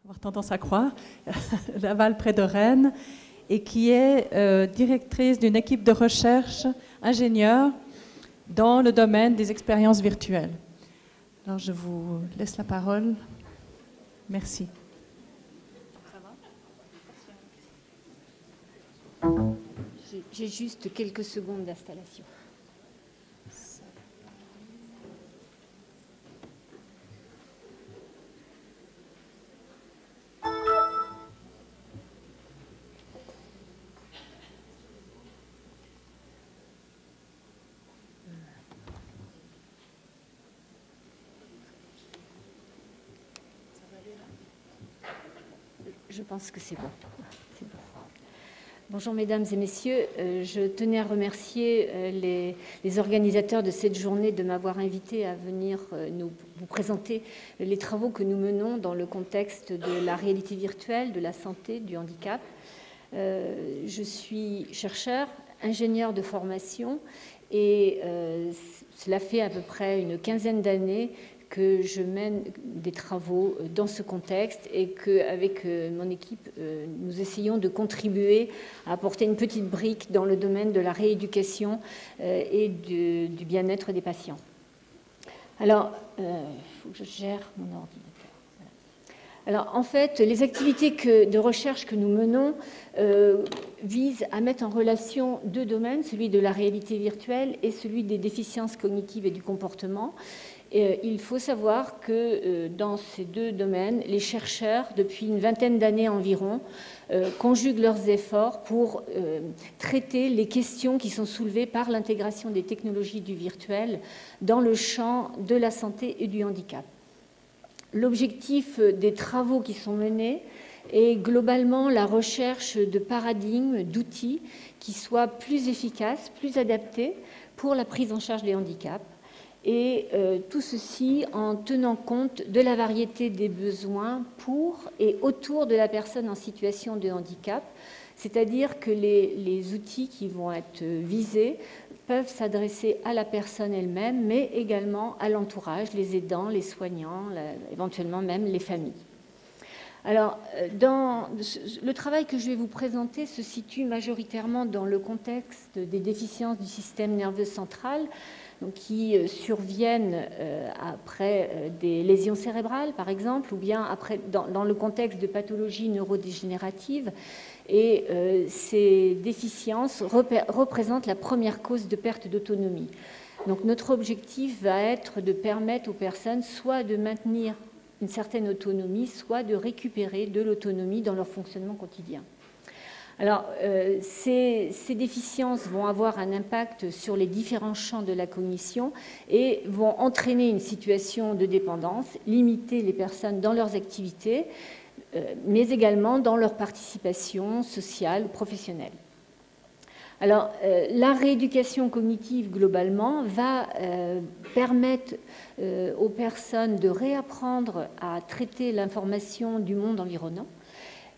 avoir tendance à croire, Laval près de Rennes, et qui est directrice d'une équipe de recherche ingénieure dans le domaine des expériences virtuelles. Alors je vous laisse la parole. Merci. J'ai juste quelques secondes d'installation. Je pense que c'est bon. Bonjour mesdames et messieurs, je tenais à remercier les organisateurs de cette journée de m'avoir invité à venir vous présenter les travaux que nous menons dans le contexte de la réalité virtuelle, de la santé, du handicap. Je suis chercheur, ingénieur de formation et cela fait à peu près une quinzaine d'années que je mène des travaux dans ce contexte et qu'avec mon équipe, nous essayons de contribuer à apporter une petite brique dans le domaine de la rééducation et du bien-être des patients. Alors, il faut que je gère mon ordinateur. Alors, en fait, les activités de recherche que nous menons visent à mettre en relation deux domaines, celui de la réalité virtuelle et celui des déficiences cognitives et du comportement. Il faut savoir que dans ces deux domaines, les chercheurs, depuis une vingtaine d'années environ, conjuguent leurs efforts pour traiter les questions qui sont soulevées par l'intégration des technologies du virtuel dans le champ de la santé et du handicap. L'objectif des travaux qui sont menés est globalement la recherche de paradigmes, d'outils qui soient plus efficaces, plus adaptés pour la prise en charge des handicaps. Et tout ceci en tenant compte de la variété des besoins pour et autour de la personne en situation de handicap, c'est-à-dire que les outils qui vont être visés peuvent s'adresser à la personne elle-même, mais également à l'entourage, les aidants, les soignants, éventuellement même les familles. Alors, le travail que je vais vous présenter se situe majoritairement dans le contexte des déficiences du système nerveux central, donc qui surviennent après des lésions cérébrales, par exemple, ou bien après, dans le contexte de pathologies neurodégénératives. Et ces déficiences représentent la première cause de perte d'autonomie. Donc notre objectif va être de permettre aux personnes soit de maintenir une certaine autonomie, soit de récupérer de l'autonomie dans leur fonctionnement quotidien. Alors, ces déficiences vont avoir un impact sur les différents champs de la cognition et vont entraîner une situation de dépendance, limiter les personnes dans leurs activités, mais également dans leur participation sociale ou professionnelle. Alors, la rééducation cognitive, globalement, va permettre aux personnes de réapprendre à traiter l'information du monde environnant,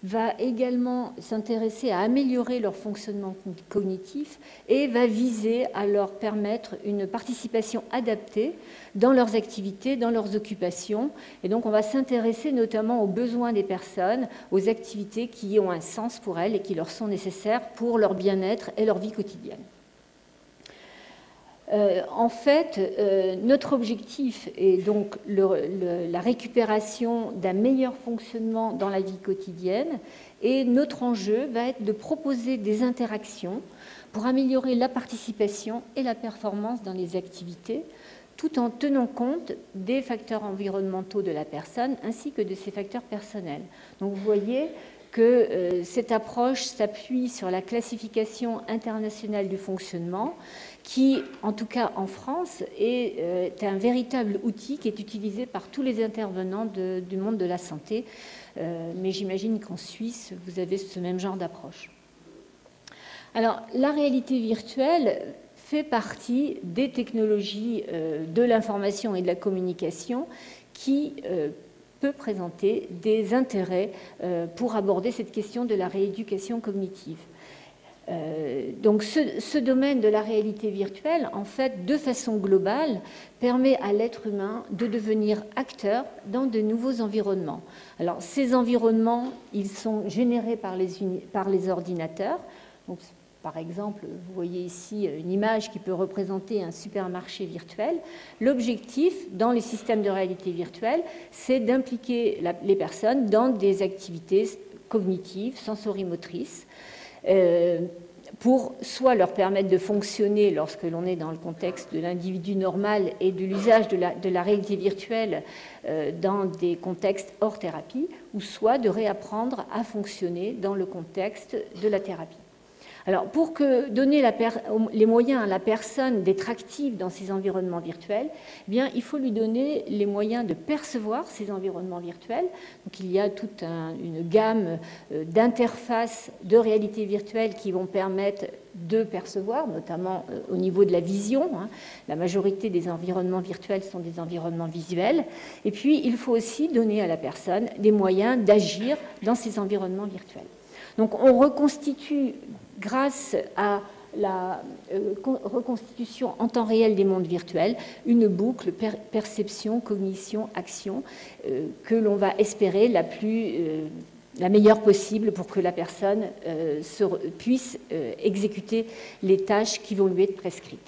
va également s'intéresser à améliorer leur fonctionnement cognitif et va viser à leur permettre une participation adaptée dans leurs activités, dans leurs occupations. Et donc, on va s'intéresser notamment aux besoins des personnes, aux activités qui ont un sens pour elles et qui leur sont nécessaires pour leur bien-être et leur vie quotidienne. En fait, notre objectif est donc la récupération d'un meilleur fonctionnement dans la vie quotidienne et notre enjeu va être de proposer des interactions pour améliorer la participation et la performance dans les activités tout en tenant compte des facteurs environnementaux de la personne ainsi que de ses facteurs personnels. Donc vous voyez que cette approche s'appuie sur la classification internationale du fonctionnement qui, en tout cas en France, est un véritable outil qui est utilisé par tous les intervenants du monde de la santé. Mais j'imagine qu'en Suisse, vous avez ce même genre d'approche. Alors, la réalité virtuelle fait partie des technologies de l'information et de la communication qui peut présenter des intérêts pour aborder cette question de la rééducation cognitive. Donc ce domaine de la réalité virtuelle, en fait, de façon globale, permet à l'être humain de devenir acteur dans de nouveaux environnements. Alors ces environnements, ils sont générés par les ordinateurs. Donc, par exemple, vous voyez ici une image qui peut représenter un supermarché virtuel. L'objectif dans les systèmes de réalité virtuelle, c'est d'impliquer les personnes dans des activités cognitives, sensorimotrices, pour soit leur permettre de fonctionner lorsque l'on est dans le contexte de l'individu normal et de l'usage de la réalité virtuelle dans des contextes hors thérapie, ou soit de réapprendre à fonctionner dans le contexte de la thérapie. Alors, pour donner les moyens à la personne d'être active dans ces environnements virtuels, eh bien, il faut lui donner les moyens de percevoir ces environnements virtuels. Donc, il y a toute une gamme d'interfaces de réalité virtuelle qui vont permettre de percevoir, notamment au niveau de la vision. La majorité des environnements virtuels sont des environnements visuels. Et puis, il faut aussi donner à la personne des moyens d'agir dans ces environnements virtuels. Donc, on reconstitue, grâce à la reconstitution en temps réel des mondes virtuels, une boucle perception, cognition, action que l'on va espérer la meilleure possible pour que la personne puisse exécuter les tâches qui vont lui être prescrites.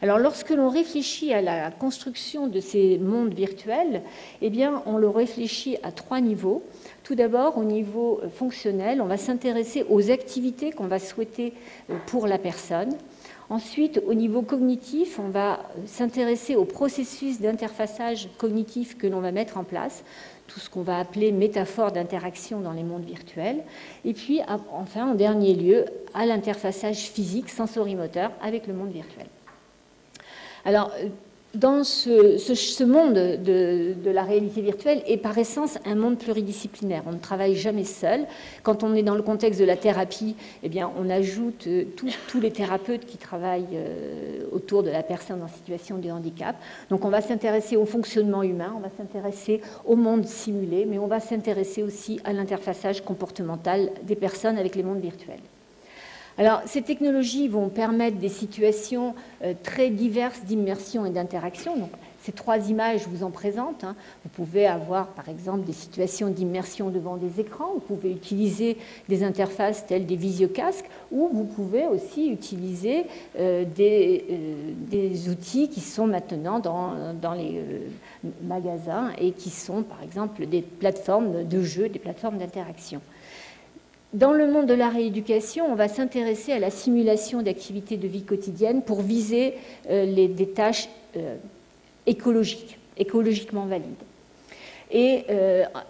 Alors, lorsque l'on réfléchit à la construction de ces mondes virtuels, eh bien, on le réfléchit à 3 niveaux. Tout d'abord, au niveau fonctionnel, on va s'intéresser aux activités qu'on va souhaiter pour la personne. Ensuite, au niveau cognitif, on va s'intéresser au processus d'interfaçage cognitif que l'on va mettre en place, tout ce qu'on va appeler métaphore d'interaction dans les mondes virtuels. Et puis, enfin, en dernier lieu, à l'interfaçage physique, sensorimoteur avec le monde virtuel. Alors, dans ce monde de la réalité virtuelle est par essence un monde pluridisciplinaire. On ne travaille jamais seul. Quand on est dans le contexte de la thérapie, eh bien, on ajoute tous les thérapeutes qui travaillent autour de la personne en situation de handicap. Donc on va s'intéresser au fonctionnement humain, on va s'intéresser au monde simulé, mais on va s'intéresser aussi à l'interfaçage comportemental des personnes avec les mondes virtuels. Alors, ces technologies vont permettre des situations très diverses d'immersion et d'interaction. Donc, ces 3 images, je vous en présente. Vous pouvez avoir, par exemple, des situations d'immersion devant des écrans. Vous pouvez utiliser des interfaces telles des visiocasques, ou vous pouvez aussi utiliser des outils qui sont maintenant dans les magasins et qui sont, par exemple, des plateformes de jeux, des plateformes d'interaction. Dans le monde de la rééducation, on va s'intéresser à la simulation d'activités de vie quotidienne pour viser des tâches écologiquement valides. Et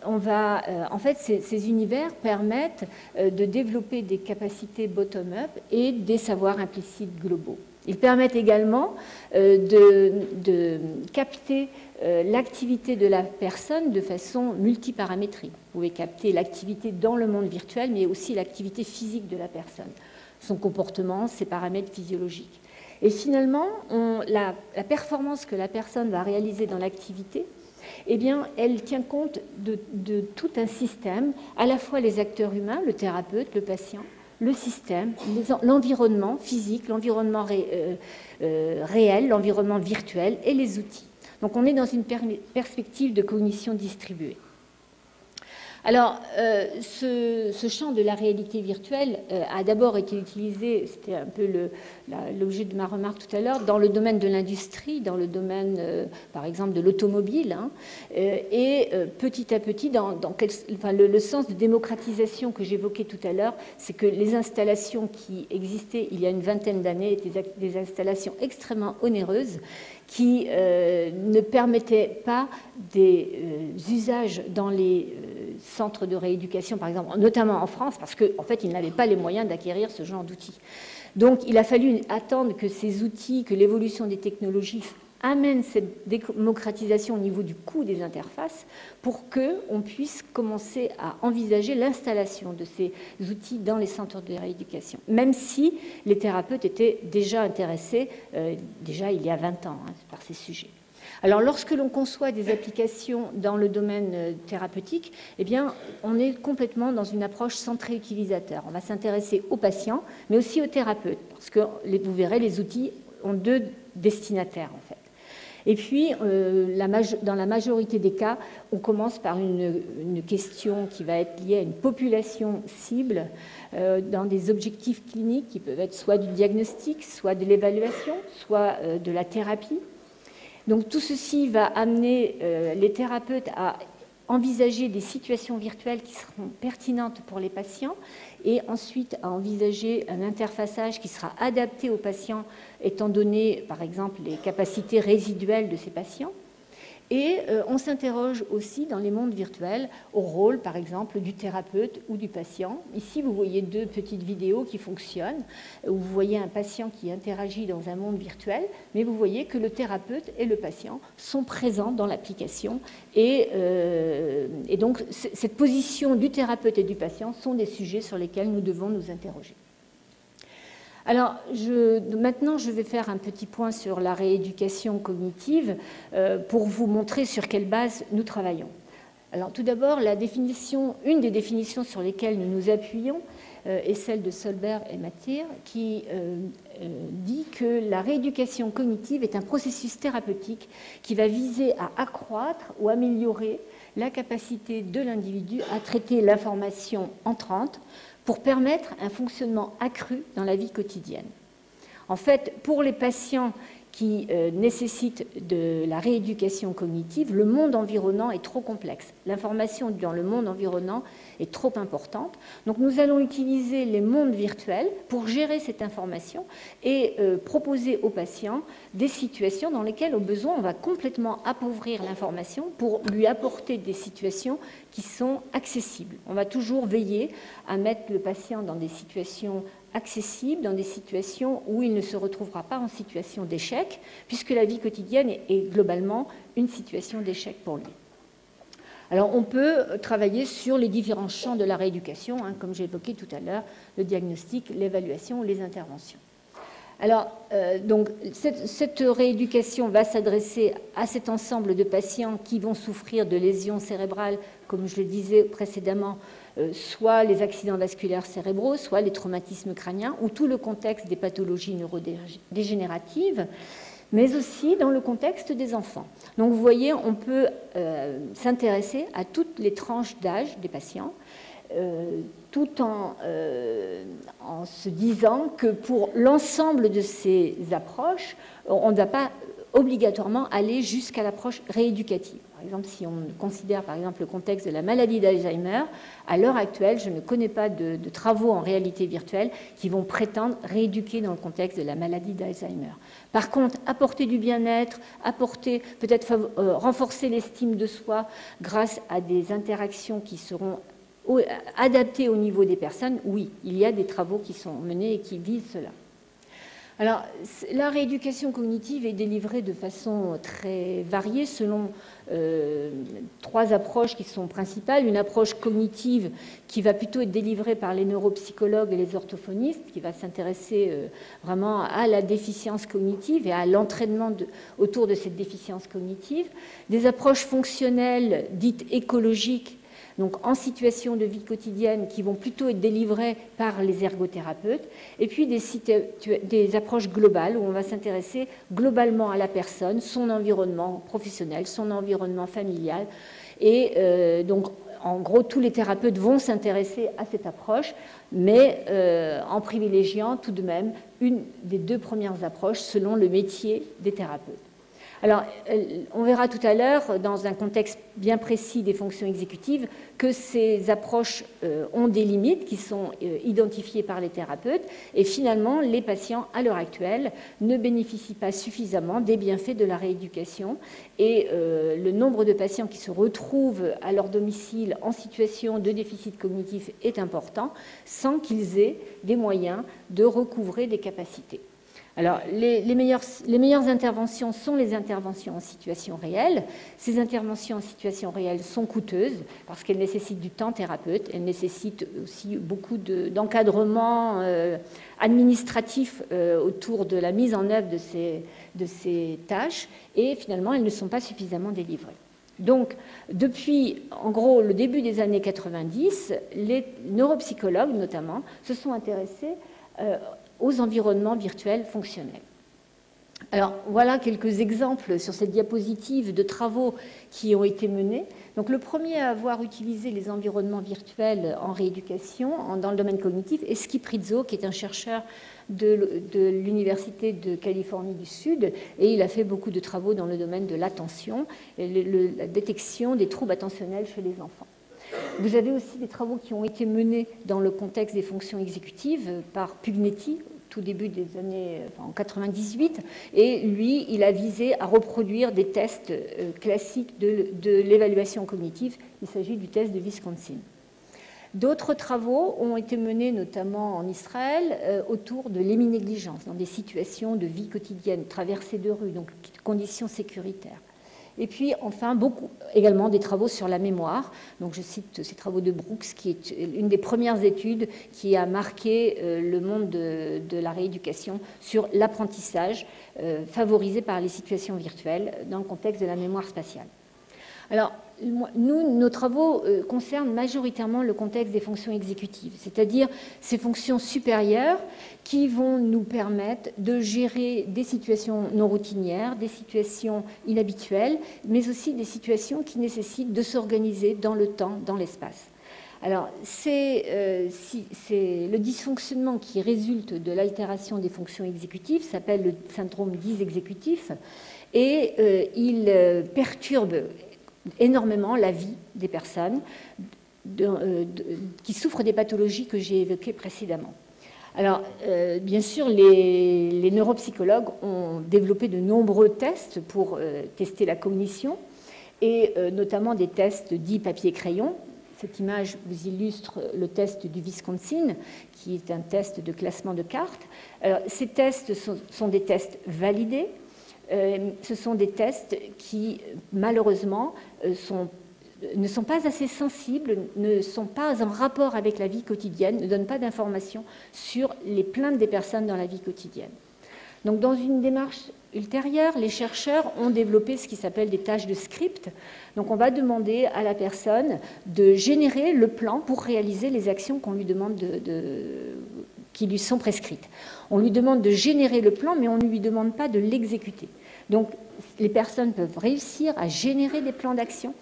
en fait, ces univers permettent de développer des capacités bottom-up et des savoirs implicites globaux. Ils permettent également de capter l'activité de la personne de façon multiparamétrique. Vous pouvez capter l'activité dans le monde virtuel, mais aussi l'activité physique de la personne, son comportement, ses paramètres physiologiques. Et finalement, la performance que la personne va réaliser dans l'activité, eh bien, elle tient compte de tout un système, à la fois les acteurs humains, le thérapeute, le patient, le système, l'environnement physique, l'environnement réel, l'environnement virtuel et les outils. Donc on est dans une perspective de cognition distribuée. Alors, ce champ de la réalité virtuelle a d'abord été utilisé, c'était un peu l'objet de ma remarque tout à l'heure, dans le domaine de l'industrie, dans le domaine, par exemple, de l'automobile, et petit à petit, le sens de démocratisation que j'évoquais tout à l'heure, c'est que les installations qui existaient il y a une vingtaine d'années étaient des installations extrêmement onéreuses qui ne permettaient pas des usages dans les centres de rééducation, par exemple, notamment en France, parce qu'en fait, ils n'avaient pas les moyens d'acquérir ce genre d'outils. Donc, il a fallu attendre que ces outils, que l'évolution des technologies amène cette démocratisation au niveau du coût des interfaces pour qu'on puisse commencer à envisager l'installation de ces outils dans les centres de rééducation, même si les thérapeutes étaient déjà intéressés, déjà il y a 20 ans, par ces sujets. Alors, lorsque l'on conçoit des applications dans le domaine thérapeutique, eh bien, on est complètement dans une approche centrée utilisateur. On va s'intéresser aux patients, mais aussi aux thérapeutes, parce que vous verrez, les outils ont deux destinataires, en fait. Et puis, dans la majorité des cas, on commence par une question qui va être liée à une population cible dans des objectifs cliniques qui peuvent être soit du diagnostic, soit de l'évaluation, soit de la thérapie. Donc tout ceci va amener les thérapeutes à envisager des situations virtuelles qui seront pertinentes pour les patients et ensuite à envisager un interfaçage qui sera adapté aux patients étant donné, par exemple, les capacités résiduelles de ces patients. Et on s'interroge aussi dans les mondes virtuels au rôle, par exemple, du thérapeute ou du patient. Ici, vous voyez deux petites vidéos qui fonctionnent, où vous voyez un patient qui interagit dans un monde virtuel, mais vous voyez que le thérapeute et le patient sont présents dans l'application. Et donc, cette position du thérapeute et du patient sont des sujets sur lesquels nous devons nous interroger. Alors, maintenant, je vais faire un petit point sur la rééducation cognitive pour vous montrer sur quelle base nous travaillons. Alors, tout d'abord, une des définitions sur lesquelles nous nous appuyons est celle de Solberg et Mathir, qui dit que la rééducation cognitive est un processus thérapeutique qui va viser à accroître ou améliorer la capacité de l'individu à traiter l'information entrante pour permettre un fonctionnement accru dans la vie quotidienne. En fait, pour les patients qui nécessitent de la rééducation cognitive, le monde environnant est trop complexe. L'information dans le monde environnant est trop importante. Donc nous allons utiliser les mondes virtuels pour gérer cette information et proposer aux patients des situations dans lesquelles, au besoin, on va complètement appauvrir l'information pour lui apporter des situations qui sont accessibles. On va toujours veiller à mettre le patient dans des situations accessibles, dans des situations où il ne se retrouvera pas en situation d'échec, puisque la vie quotidienne est globalement une situation d'échec pour lui. Alors, on peut travailler sur les différents champs de la rééducation, comme j'ai évoqué tout à l'heure, le diagnostic, l'évaluation, les interventions. Alors, donc, cette rééducation va s'adresser à cet ensemble de patients qui vont souffrir de lésions cérébrales, comme je le disais précédemment, soit les accidents vasculaires cérébraux, soit les traumatismes crâniens, ou tout le contexte des pathologies neurodégénératives, mais aussi dans le contexte des enfants. Donc, vous voyez, on peut s'intéresser à toutes les tranches d'âge des patients, tout en se disant que pour l'ensemble de ces approches, on ne va pas obligatoirement aller jusqu'à l'approche rééducative. Par exemple, si on considère par exemple le contexte de la maladie d'Alzheimer, à l'heure actuelle, je ne connais pas de travaux en réalité virtuelle qui vont prétendre rééduquer dans le contexte de la maladie d'Alzheimer. Par contre, apporter du bien-être, peut-être renforcer l'estime de soi grâce à des interactions qui seront adaptées au niveau des personnes, oui, il y a des travaux qui sont menés et qui visent cela. Alors, la rééducation cognitive est délivrée de façon très variée selon trois approches qui sont principales. Une approche cognitive qui va plutôt être délivrée par les neuropsychologues et les orthophonistes, qui va s'intéresser vraiment à la déficience cognitive et à l'entraînement autour de cette déficience cognitive. Des approches fonctionnelles dites écologiques, donc en situation de vie quotidienne, qui vont plutôt être délivrées par les ergothérapeutes, et puis des approches globales, où on va s'intéresser globalement à la personne, son environnement professionnel, son environnement familial, et donc en gros, tous les thérapeutes vont s'intéresser à cette approche, mais en privilégiant tout de même une des deux premières approches selon le métier des thérapeutes. Alors, on verra tout à l'heure, dans un contexte bien précis des fonctions exécutives, que ces approches ont des limites qui sont identifiées par les thérapeutes, et finalement, les patients, à l'heure actuelle, ne bénéficient pas suffisamment des bienfaits de la rééducation, et le nombre de patients qui se retrouvent à leur domicile en situation de déficit cognitif est important, sans qu'ils aient des moyens de recouvrer des capacités. Alors, les meilleures interventions sont les interventions en situation réelle. Ces interventions en situation réelle sont coûteuses parce qu'elles nécessitent du temps thérapeute, elles nécessitent aussi beaucoup d'encadrement administratif autour de la mise en œuvre de ces tâches, et finalement, elles ne sont pas suffisamment délivrées. Donc, depuis, en gros, le début des années 90, les neuropsychologues, notamment, se sont intéressés aux environnements virtuels fonctionnels. Alors, voilà quelques exemples sur cette diapositive de travaux qui ont été menés. Donc, le premier à avoir utilisé les environnements virtuels en rééducation dans le domaine cognitif est Skip Rizzo, qui est un chercheur de l'Université de Californie du Sud, et il a fait beaucoup de travaux dans le domaine de l'attention et la détection des troubles attentionnels chez les enfants. Vous avez aussi des travaux qui ont été menés dans le contexte des fonctions exécutives par Pugnetti, tout début des années en 98, et lui, il a visé à reproduire des tests classiques de l'évaluation cognitive. Il s'agit du test de Wisconsin. D'autres travaux ont été menés, notamment en Israël, autour de l'héminégligence, dans des situations de vie quotidienne, traversée de rue, donc conditions sécuritaires. Et puis, enfin, également des travaux sur la mémoire. Donc, je cite ces travaux de Brooks, qui est une des premières études qui a marqué le monde de la rééducation sur l'apprentissage favorisé par les situations virtuelles dans le contexte de la mémoire spatiale. Alors, nos travaux concernent majoritairement le contexte des fonctions exécutives, c'est-à-dire ces fonctions supérieures qui vont nous permettre de gérer des situations non routinières, des situations inhabituelles, mais aussi des situations qui nécessitent de s'organiser dans le temps, dans l'espace. Alors, c'est le dysfonctionnement qui résulte de l'altération des fonctions exécutives, s'appelle le syndrome dysexécutif, et il perturbe énormément la vie des personnes qui souffrent des pathologies que j'ai évoquées précédemment. Alors, bien sûr, les neuropsychologues ont développé de nombreux tests pour tester la cognition, et notamment des tests dits papier-crayon. Cette image vous illustre le test du Wisconsin, qui est un test de classement de cartes. Alors, ces tests sont des tests validés. Ce sont des tests qui, malheureusement, ne sont pas assez sensibles, ne sont pas en rapport avec la vie quotidienne, ne donnent pas d'informations sur les plaintes des personnes dans la vie quotidienne. Donc, dans une démarche ultérieure, les chercheurs ont développé ce qui s'appelle des tâches de script. Donc, on va demander à la personne de générer le plan pour réaliser les actions qu'on lui demande qui lui sont prescrites. On lui demande de générer le plan, mais on ne lui demande pas de l'exécuter. Donc, les personnes peuvent réussir à générer des plans d'action.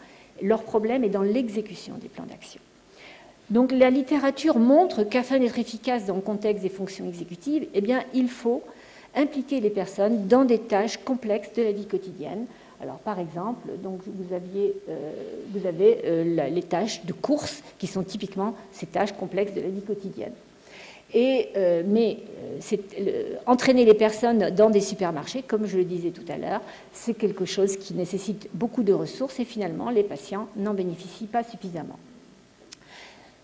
Leur problème est dans l'exécution des plans d'action. Donc, la littérature montre qu'afin d'être efficace dans le contexte des fonctions exécutives, eh bien, il faut impliquer les personnes dans des tâches complexes de la vie quotidienne. Alors, par exemple, donc, vous avez les tâches de course qui sont typiquement ces tâches complexes de la vie quotidienne. Entraîner les personnes dans des supermarchés, comme je le disais tout à l'heure, c'est quelque chose qui nécessite beaucoup de ressources et finalement, les patients n'en bénéficient pas suffisamment.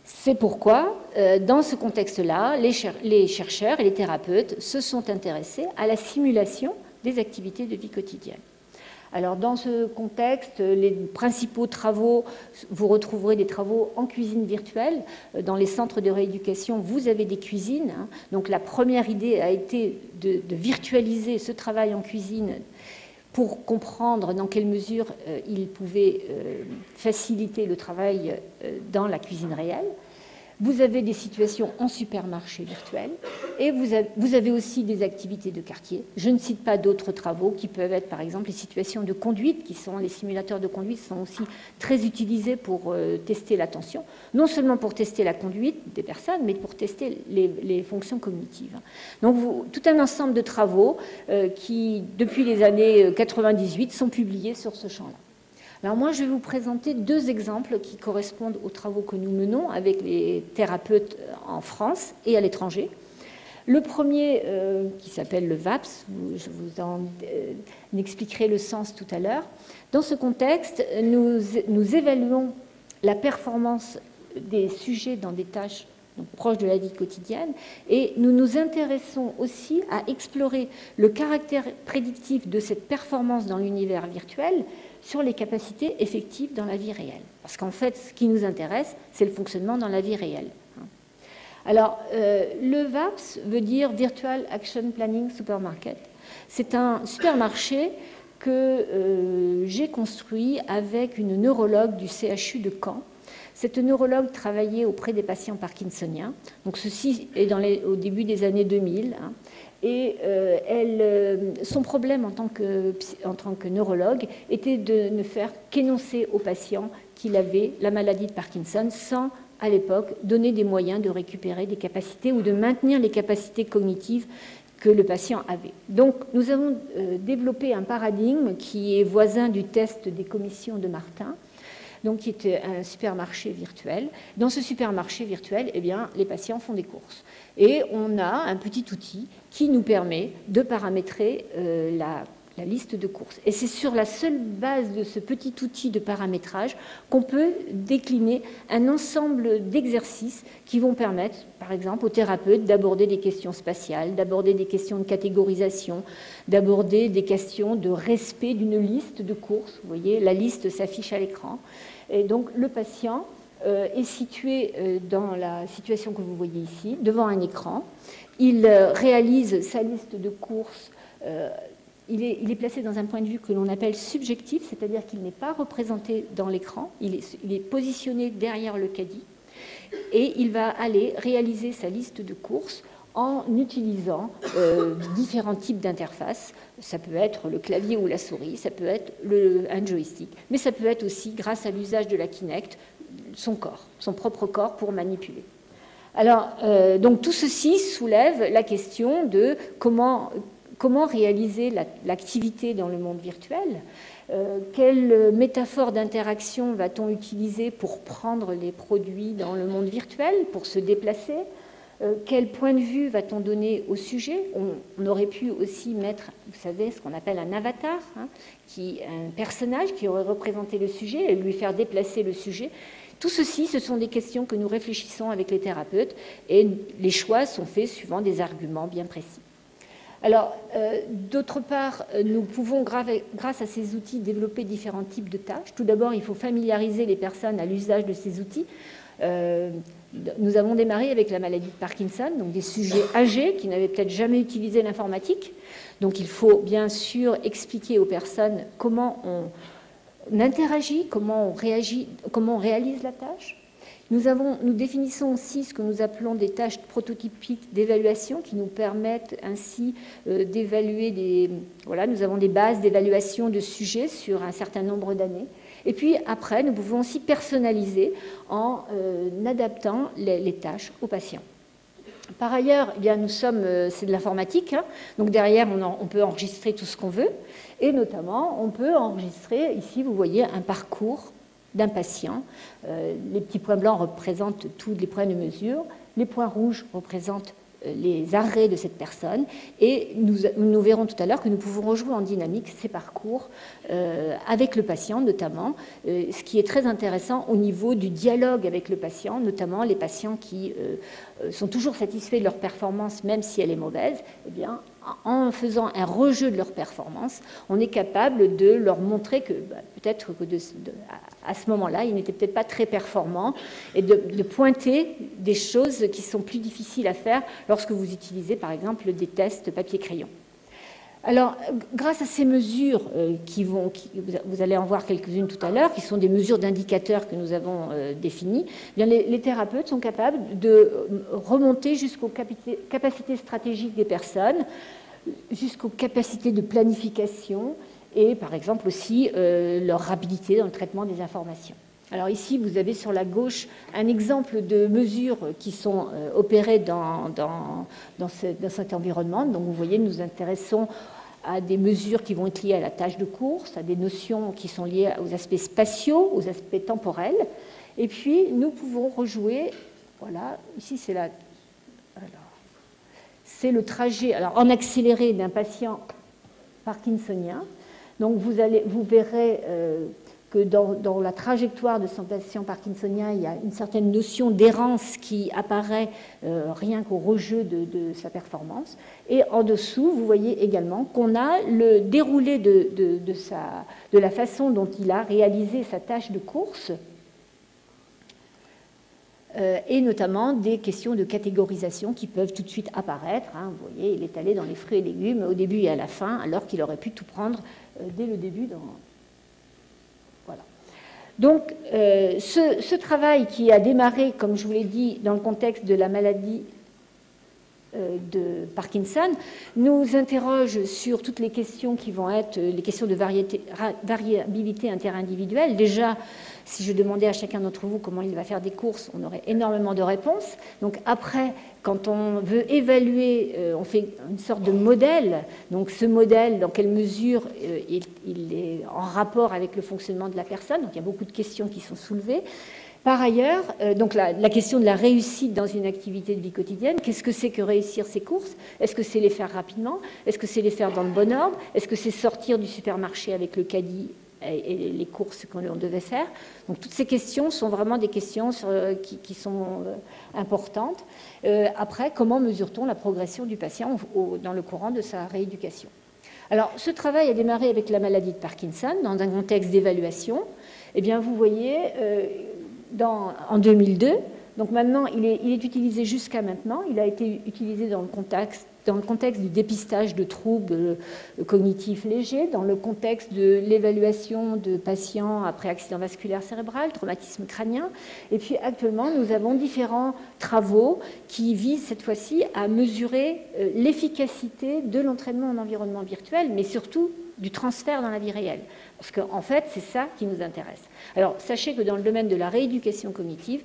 C'est pourquoi, dans ce contexte-là, les chercheurs et les thérapeutes se sont intéressés à la simulation des activités de vie quotidienne. Alors, dans ce contexte, les principaux travaux, vous retrouverez des travaux en cuisine virtuelle. Dans les centres de rééducation, vous avez des cuisines. Donc, la première idée a été de virtualiser ce travail en cuisine pour comprendre dans quelle mesure il pouvait faciliter le travail dans la cuisine réelle. Vous avez des situations en supermarché virtuel et vous avez aussi des activités de quartier. Je ne cite pas d'autres travaux qui peuvent être, par exemple, les situations de conduite, les simulateurs de conduite sont aussi très utilisés pour tester l'attention, non seulement pour tester la conduite des personnes, mais pour tester les fonctions cognitives. Donc, tout un ensemble de travaux qui, depuis les années 98, sont publiés sur ce champ-là. Alors moi, je vais vous présenter deux exemples qui correspondent aux travaux que nous menons avec les thérapeutes en France et à l'étranger. Le premier, qui s'appelle le VAPS, je vous en expliquerai le sens tout à l'heure. Dans ce contexte, nous évaluons la performance des sujets dans des tâches donc proche de la vie quotidienne. Et nous nous intéressons aussi à explorer le caractère prédictif de cette performance dans l'univers virtuel sur les capacités effectives dans la vie réelle. Parce qu'en fait, ce qui nous intéresse, c'est le fonctionnement dans la vie réelle. Alors, le VAPS veut dire Virtual Action Planning Supermarket. C'est un supermarché que j'ai construit avec une neurologue du CHU de Caen. Cette neurologue travaillait auprès des patients parkinsoniens. Donc, ceci est au début des années 2000. Et son problème en tant que neurologue était de ne faire qu'énoncer aux patients qu'il avait la maladie de Parkinson sans, à l'époque, donner des moyens de récupérer des capacités ou de maintenir les capacités cognitives que le patient avait. Donc, nous avons développé un paradigme qui est voisin du test des commissions de Martin, donc qui était un supermarché virtuel. Dans ce supermarché virtuel, eh bien, les patients font des courses. Et on a un petit outil qui nous permet de paramétrer la liste de courses. Et c'est sur la seule base de ce petit outil de paramétrage qu'on peut décliner un ensemble d'exercices qui vont permettre, par exemple, aux thérapeutes d'aborder des questions spatiales, d'aborder des questions de catégorisation, d'aborder des questions de respect d'une liste de courses. Vous voyez, la liste s'affiche à l'écran. Et donc, le patient est situé dans la situation que vous voyez ici, devant un écran. Il réalise sa liste de courses. Il est placé dans un point de vue que l'on appelle subjectif, c'est-à-dire qu'il n'est pas représenté dans l'écran, il est positionné derrière le caddie et il va aller réaliser sa liste de courses en utilisant différents types d'interfaces. Ça peut être le clavier ou la souris, ça peut être un joystick, mais ça peut être aussi, grâce à l'usage de la Kinect, son corps, son propre corps pour manipuler. Alors, donc tout ceci soulève la question de comment réaliser l'activité dans le monde virtuel, quelle métaphore d'interaction va-t-on utiliser pour prendre les produits dans le monde virtuel, pour se déplacer, quel point de vue va-t-on donner au sujet. On aurait pu aussi mettre, vous savez, ce qu'on appelle un avatar, un personnage qui aurait représenté le sujet et lui faire déplacer le sujet. Tout ceci, ce sont des questions que nous réfléchissons avec les thérapeutes et les choix sont faits suivant des arguments bien précis. Alors, d'autre part, nous pouvons, grâce à ces outils, développer différents types de tâches. Tout d'abord, il faut familiariser les personnes à l'usage de ces outils. Nous avons démarré avec la maladie de Parkinson, donc des sujets âgés qui n'avaient peut-être jamais utilisé l'informatique. Donc, il faut bien sûr expliquer aux personnes comment on interagit, comment on réagit, comment on réalise la tâche. Nous définissons aussi ce que nous appelons des tâches prototypiques d'évaluation qui nous permettent ainsi d'évaluer nous avons des bases d'évaluation de sujets sur un certain nombre d'années. Et puis après, nous pouvons aussi personnaliser en adaptant les tâches aux patients. Par ailleurs, eh bien, c'est de l'informatique, donc derrière on peut enregistrer tout ce qu'on veut, et notamment on peut enregistrer, ici vous voyez un parcours d'un patient. Les petits points blancs représentent tous les points de mesure, les points rouges représentent les arrêts de cette personne, et nous verrons tout à l'heure que nous pouvons rejouer en dynamique ces parcours avec le patient notamment, ce qui est très intéressant au niveau du dialogue avec le patient, notamment les patients qui sont toujours satisfaits de leur performance même si elle est mauvaise. Eh bien, en faisant un rejeu de leur performance, on est capable de leur montrer que peut-être que à ce moment-là, ils n'étaient peut-être pas très performants et de pointer des choses qui sont plus difficiles à faire lorsque vous utilisez par exemple des tests papier-crayon. Alors, grâce à ces mesures vous allez en voir quelques-unes tout à l'heure, qui sont des mesures d'indicateurs que nous avons définies, eh bien, les thérapeutes sont capables de remonter jusqu'aux capacités stratégiques des personnes, jusqu'aux capacités de planification et par exemple aussi leur rapidité dans le traitement des informations. Alors ici, vous avez sur la gauche un exemple de mesures qui sont opérées dans cet environnement. Donc vous voyez, nous nous intéressons à des mesures qui vont être liées à la tâche de course, à des notions qui sont liées aux aspects spatiaux, aux aspects temporels. Et puis, nous pouvons rejouer, voilà, ici c'est le trajet en accéléré d'un patient parkinsonien. Donc vous verrez que dans la trajectoire de son patient parkinsonien, il y a une certaine notion d'errance qui apparaît rien qu'au rejeu de sa performance. Et en dessous, vous voyez également qu'on a le déroulé de la façon dont il a réalisé sa tâche de course, et notamment des questions de catégorisation qui peuvent tout de suite apparaître. Vous voyez, il est allé dans les fruits et légumes au début et à la fin, alors qu'il aurait pu tout prendre dès le début. Voilà. Donc, ce travail qui a démarré, comme je vous l'ai dit, dans le contexte de la maladie de Parkinson, nous interroge sur toutes les questions qui vont être les questions de variabilité interindividuelle. Déjà, si je demandais à chacun d'entre vous comment il va faire des courses, on aurait énormément de réponses. Donc après, quand on veut évaluer, on fait une sorte de modèle. Donc ce modèle, dans quelle mesure il est en rapport avec le fonctionnement de la personne. Donc il y a beaucoup de questions qui sont soulevées. Par ailleurs, donc la question de la réussite dans une activité de vie quotidienne, qu'est-ce que c'est que réussir ses courses? Est-ce que c'est les faire rapidement? Est-ce que c'est les faire dans le bon ordre? Est-ce que c'est sortir du supermarché avec le caddie et les courses qu'on devait faire? Donc toutes ces questions sont vraiment des questions qui sont importantes. Après, comment mesure-t-on la progression du patient dans le courant de sa rééducation? Alors, ce travail a démarré avec la maladie de Parkinson, dans un contexte d'évaluation. Eh bien, vous voyez, en 2002, donc maintenant, il est utilisé jusqu'à maintenant. Il a été utilisé dans le contexte du dépistage de troubles cognitifs légers, dans le contexte de l'évaluation de patients après accident vasculaire cérébral, traumatisme crânien. Et puis actuellement, nous avons différents travaux qui visent cette fois-ci à mesurer l'efficacité de l'entraînement en environnement virtuel, mais surtout du transfert dans la vie réelle. Parce qu'en fait, c'est ça qui nous intéresse. Alors, sachez que dans le domaine de la rééducation cognitive,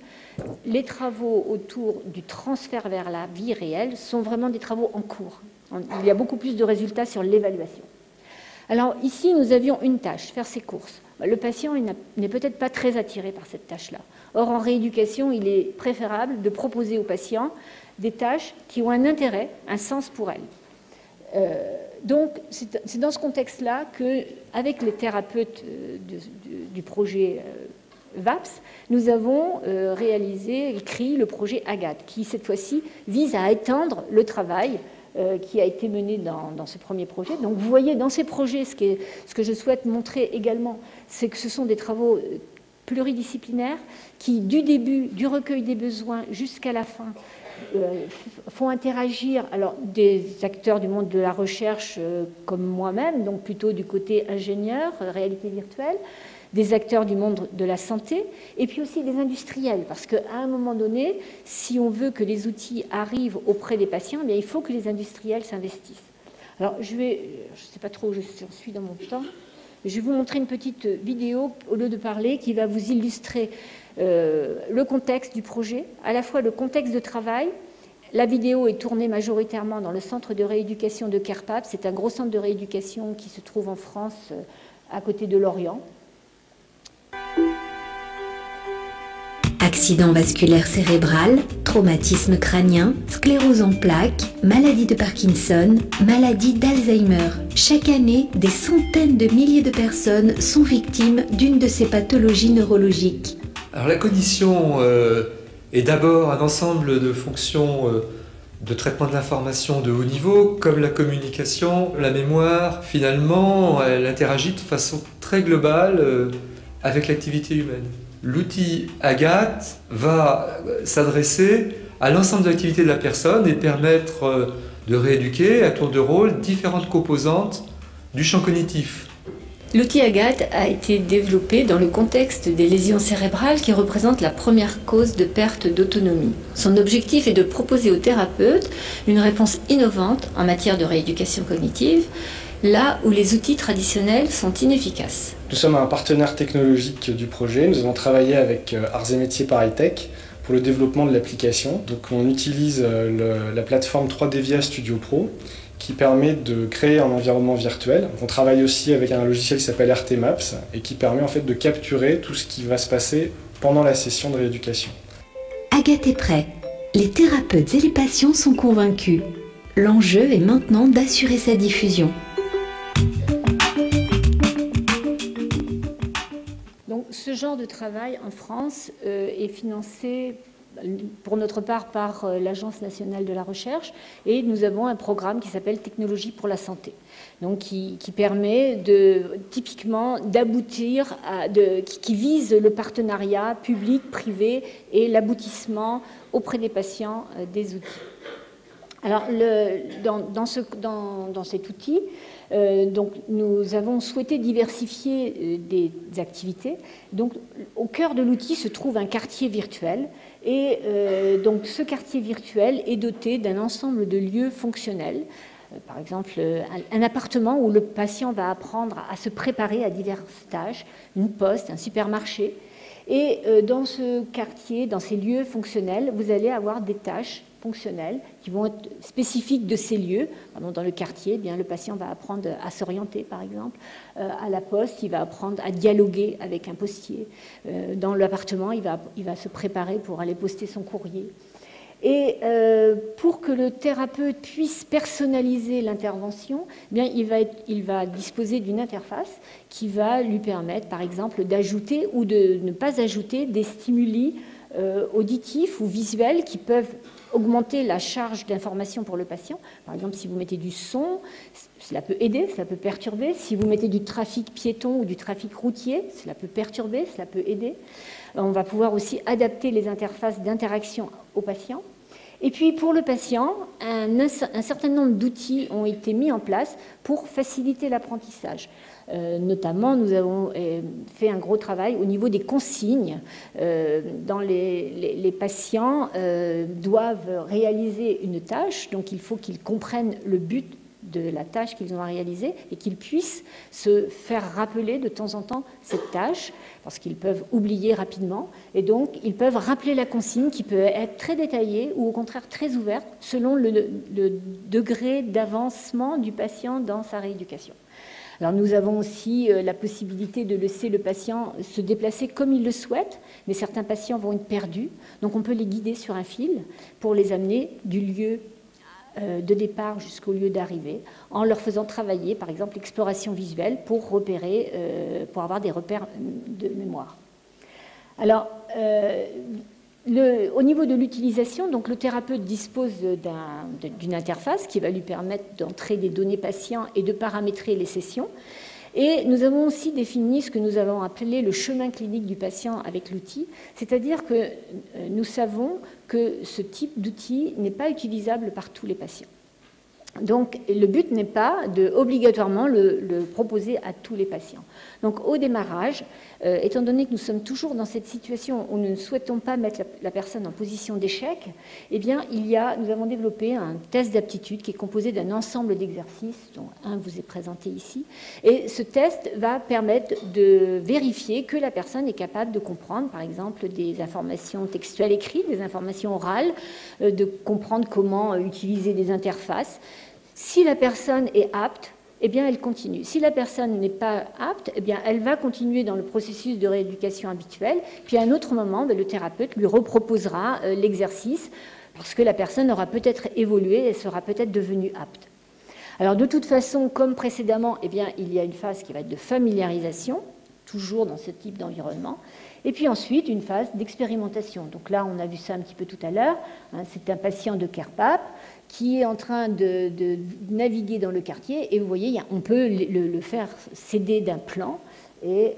les travaux autour du transfert vers la vie réelle sont vraiment des travaux en cours. Il y a beaucoup plus de résultats sur l'évaluation. Alors, ici, nous avions une tâche, faire ses courses. Le patient n'est peut-être pas très attiré par cette tâche-là. Or, en rééducation, il est préférable de proposer aux patients des tâches qui ont un intérêt, un sens pour elles. Donc, c'est dans ce contexte-là qu'avec les thérapeutes du projet VAPS, nous avons écrit le projet Agathe, qui cette fois-ci vise à étendre le travail qui a été mené dans ce premier projet. Donc, vous voyez, dans ces projets, ce que je souhaite montrer également, c'est que ce sont des travaux pluridisciplinaires qui, du début, du recueil des besoins jusqu'à la fin, font interagir alors des acteurs du monde de la recherche comme moi-même, donc plutôt du côté ingénieur, réalité virtuelle, des acteurs du monde de la santé, et puis aussi des industriels, parce qu'à un moment donné, si on veut que les outils arrivent auprès des patients, eh bien, il faut que les industriels s'investissent. Alors je ne sais pas trop où j'en suis dans mon temps, je vais vous montrer une petite vidéo, au lieu de parler, qui va vous illustrer le contexte du projet, à la fois le contexte de travail. La vidéo est tournée majoritairement dans le centre de rééducation de Kerpap. C'est un gros centre de rééducation qui se trouve en France, à côté de Lorient. Accident vasculaire cérébral, traumatisme crânien, sclérose en plaques, maladie de Parkinson, maladie d'Alzheimer. Chaque année, des centaines de milliers de personnes sont victimes d'une de ces pathologies neurologiques. Alors la cognition est d'abord un ensemble de fonctions de traitement de l'information de haut niveau, comme la communication, la mémoire. Finalement, elle interagit de façon très globale avec l'activité humaine. L'outil Agathe va s'adresser à l'ensemble de l'activité de la personne et permettre de rééduquer à tour de rôle différentes composantes du champ cognitif. L'outil Agathe a été développé dans le contexte des lésions cérébrales qui représentent la première cause de perte d'autonomie. Son objectif est de proposer aux thérapeutes une réponse innovante en matière de rééducation cognitive, là où les outils traditionnels sont inefficaces. Nous sommes un partenaire technologique du projet. Nous avons travaillé avec Arts et Métiers Paris Tech pour le développement de l'application. Donc on utilise la plateforme 3D VIA Studio Pro qui permet de créer un environnement virtuel. On travaille aussi avec un logiciel qui s'appelle RT Maps et qui permet en fait de capturer tout ce qui va se passer pendant la session de rééducation. Agathe est prêt. Les thérapeutes et les patients sont convaincus. L'enjeu est maintenant d'assurer sa diffusion. genre de travail en France est financé pour notre part par l'Agence nationale de la recherche, et nous avons un programme qui s'appelle Technologie pour la santé, donc qui permet typiquement d'aboutir, qui vise le partenariat public-privé et l'aboutissement auprès des patients des outils. Alors, dans cet outil, donc, nous avons souhaité diversifier des activités. Donc, au cœur de l'outil se trouve un quartier virtuel. Et donc, ce quartier virtuel est doté d'un ensemble de lieux fonctionnels. Par exemple, un appartement où le patient va apprendre à se préparer à divers tâches, une poste, un supermarché. Et dans ce quartier, dans ces lieux fonctionnels, vous allez avoir des tâches fonctionnelles qui vont être spécifiques de ces lieux. Dans le quartier, eh bien, le patient va apprendre à s'orienter, par exemple. À la poste, il va apprendre à dialoguer avec un postier. Dans l'appartement, il va se préparer pour aller poster son courrier. Et pour que le thérapeute puisse personnaliser l'intervention, eh bien, il va disposer d'une interface qui va lui permettre, par exemple, d'ajouter ou de ne pas ajouter des stimuli auditifs ou visuels qui peuvent augmenter la charge d'information pour le patient. Par exemple, si vous mettez du son, cela peut aider, cela peut perturber. Si vous mettez du trafic piéton ou du trafic routier, cela peut perturber, cela peut aider. On va pouvoir aussi adapter les interfaces d'interaction au patient. Et puis pour le patient, un certain nombre d'outils ont été mis en place pour faciliter l'apprentissage. Notamment, nous avons fait un gros travail au niveau des consignes. Les patients doivent réaliser une tâche, donc il faut qu'ils comprennent le but de la tâche qu'ils ont à réaliser et qu'ils puissent se faire rappeler de temps en temps cette tâche, parce qu'ils peuvent oublier rapidement, et donc ils peuvent rappeler la consigne qui peut être très détaillée ou au contraire très ouverte selon le degré d'avancement du patient dans sa rééducation. Alors nous avons aussi la possibilité de laisser le patient se déplacer comme il le souhaite, mais certains patients vont être perdus, donc on peut les guider sur un fil pour les amener du lieu de départ jusqu'au lieu d'arrivée, en leur faisant travailler, par exemple, l'exploration visuelle pour repérer, pour avoir des repères de mémoire. Alors, au niveau de l'utilisation, donc le thérapeute dispose d'une interface qui va lui permettre d'entrer des données patients et de paramétrer les sessions. Et nous avons aussi défini ce que nous avons appelé le chemin clinique du patient avec l'outil, c'est-à-dire que nous savons que ce type d'outil n'est pas utilisable par tous les patients. Donc, le but n'est pas de obligatoirement le proposer à tous les patients. Donc, au démarrage, étant donné que nous sommes toujours dans cette situation où nous ne souhaitons pas mettre la personne en position d'échec, eh bien, nous avons développé un test d'aptitude qui est composé d'un ensemble d'exercices, dont un vous est présenté ici. Et ce test va permettre de vérifier que la personne est capable de comprendre, par exemple, des informations textuelles écrites, des informations orales, de comprendre comment utiliser des interfaces. Si la personne est apte, eh bien, elle continue. Si la personne n'est pas apte, eh bien, elle va continuer dans le processus de rééducation habituel. Puis à un autre moment, le thérapeute lui reproposera l'exercice parce que la personne aura peut-être évolué et sera peut-être devenue apte. Alors de toute façon, comme précédemment, eh bien, il y a une phase qui va être de familiarisation, toujours dans ce type d'environnement. Et puis ensuite, une phase d'expérimentation. Donc là, on a vu ça un petit peu tout à l'heure. C'est un patient de CARPAP qui est en train de naviguer dans le quartier. Et vous voyez, on peut le faire s'aider d'un plan. Et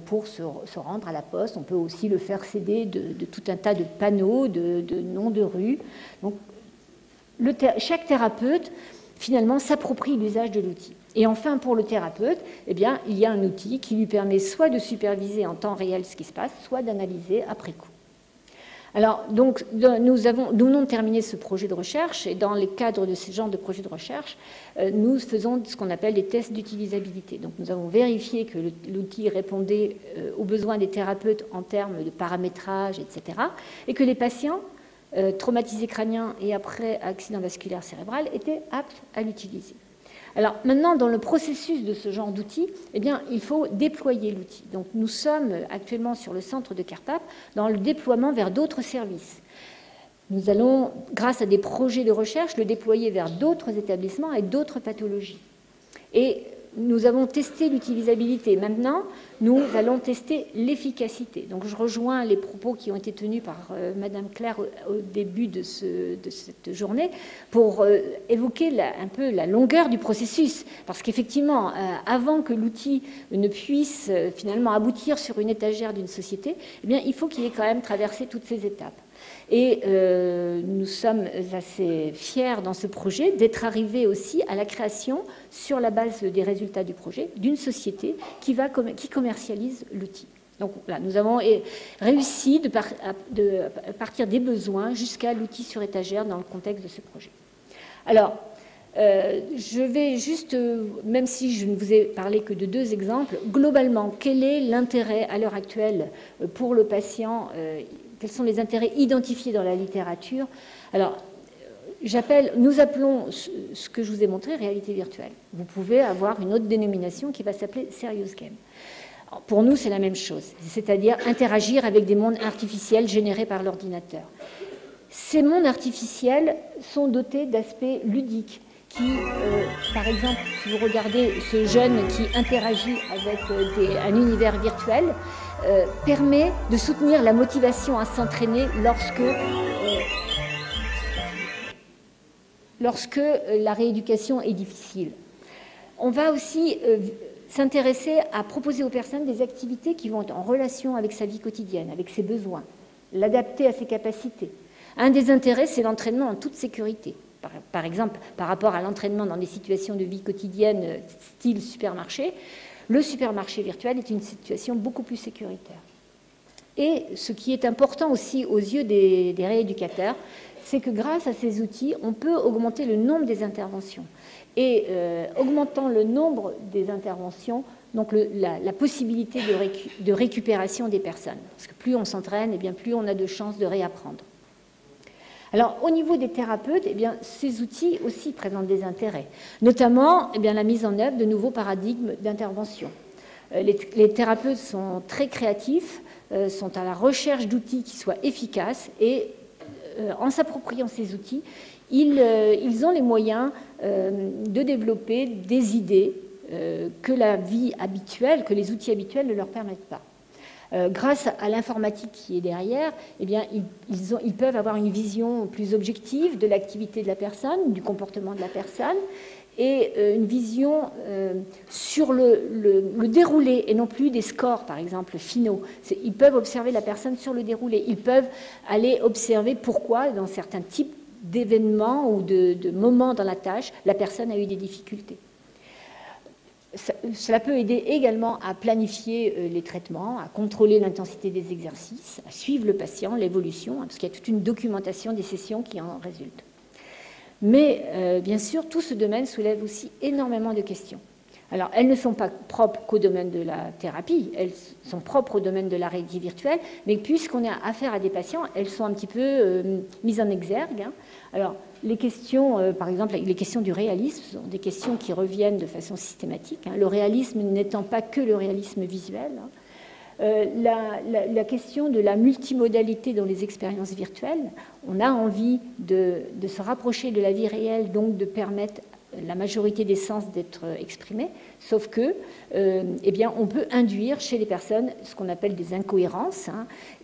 pour se rendre à la poste, on peut aussi le faire s'aider de tout un tas de panneaux, de noms de rues. Donc, chaque thérapeute, finalement, s'approprie l'usage de l'outil. Et enfin, pour le thérapeute, eh bien, il y a un outil qui lui permet soit de superviser en temps réel ce qui se passe, soit d'analyser après coup. Alors, donc, nous venons de terminer ce projet de recherche, et dans les cadres de ce genre de projet de recherche, nous faisons ce qu'on appelle des tests d'utilisabilité. Donc, nous avons vérifié que l'outil répondait aux besoins des thérapeutes en termes de paramétrage, etc., et que les patients traumatisés crâniens et après accident vasculaire cérébral étaient aptes à l'utiliser. Alors maintenant, dans le processus de ce genre d'outil, eh bien, il faut déployer l'outil. Donc nous sommes actuellement sur le centre de CARPAP dans le déploiement vers d'autres services. Nous allons, grâce à des projets de recherche, le déployer vers d'autres établissements et d'autres pathologies. Et nous avons testé l'utilisabilité. Maintenant, nous allons tester l'efficacité. Donc, je rejoins les propos qui ont été tenus par Madame Claire au début de cette journée pour évoquer un peu la longueur du processus. Parce qu'effectivement, avant que l'outil ne puisse finalement aboutir sur une étagère d'une société, eh bien, il faut qu'il ait quand même traversé toutes ces étapes. Et nous sommes assez fiers dans ce projet d'être arrivés aussi à la création, sur la base des résultats du projet, d'une société qui commercialise l'outil. Donc là, nous avons réussi de partir des besoins jusqu'à l'outil sur étagère dans le contexte de ce projet. Alors, je vais juste, même si je ne vous ai parlé que de 2 exemples, globalement, quel est l'intérêt à l'heure actuelle pour le patient? Quels sont les intérêts identifiés dans la littérature? Alors, nous appelons ce que je vous ai montré réalité virtuelle. Vous pouvez avoir une autre dénomination qui va s'appeler Serious Game. Alors, pour nous, c'est la même chose, c'est-à-dire interagir avec des mondes artificiels générés par l'ordinateur. Ces mondes artificiels sont dotés d'aspects ludiques qui, par exemple, si vous regardez ce jeune qui interagit avec un univers virtuel, permet de soutenir la motivation à s'entraîner lorsque la rééducation est difficile. On va aussi s'intéresser à proposer aux personnes des activités qui vont être en relation avec sa vie quotidienne, avec ses besoins, l'adapter à ses capacités. Un des intérêts, c'est l'entraînement en toute sécurité. Par exemple, par rapport à l'entraînement dans des situations de vie quotidienne style supermarché, le supermarché virtuel est une situation beaucoup plus sécuritaire. Et ce qui est important aussi aux yeux des rééducateurs, c'est que grâce à ces outils, on peut augmenter le nombre des interventions. Et augmentant le nombre des interventions, donc la possibilité de récupération des personnes. Parce que plus on s'entraîne, eh bien plus on a de chances de réapprendre. Alors, au niveau des thérapeutes, eh bien, ces outils aussi présentent des intérêts, notamment eh bien, la mise en œuvre de nouveaux paradigmes d'intervention. Les thérapeutes sont très créatifs, sont à la recherche d'outils qui soient efficaces et en s'appropriant ces outils, ils ont les moyens de développer des idées que la vie habituelle, que les outils habituels ne leur permettent pas. Grâce à l'informatique qui est derrière, eh bien, ils peuvent avoir une vision plus objective de l'activité de la personne, du comportement de la personne, et une vision sur le déroulé, et non plus des scores, par exemple, finaux. Ils peuvent observer la personne sur le déroulé. Ils peuvent aller observer pourquoi, dans certains types d'événements ou de moments dans la tâche, la personne a eu des difficultés. Cela peut aider également à planifier les traitements, à contrôler l'intensité des exercices, à suivre le patient, l'évolution, parce qu'il y a toute une documentation des sessions qui en résulte. Mais bien sûr, tout ce domaine soulève aussi énormément de questions. Alors, elles ne sont pas propres qu'au domaine de la thérapie, elles sont propres au domaine de la réalité virtuelle, mais puisqu'on a affaire à des patients, elles sont un petit peu mises en exergue. Alors, les questions, par exemple, les questions du réalisme sont des questions qui reviennent de façon systématique, le réalisme n'étant pas que le réalisme visuel. La question de la multimodalité dans les expériences virtuelles, on a envie de se rapprocher de la vie réelle, donc de permettre la majorité des sens d'être exprimés, sauf que, eh bien, on peut induire chez les personnes ce qu'on appelle des incohérences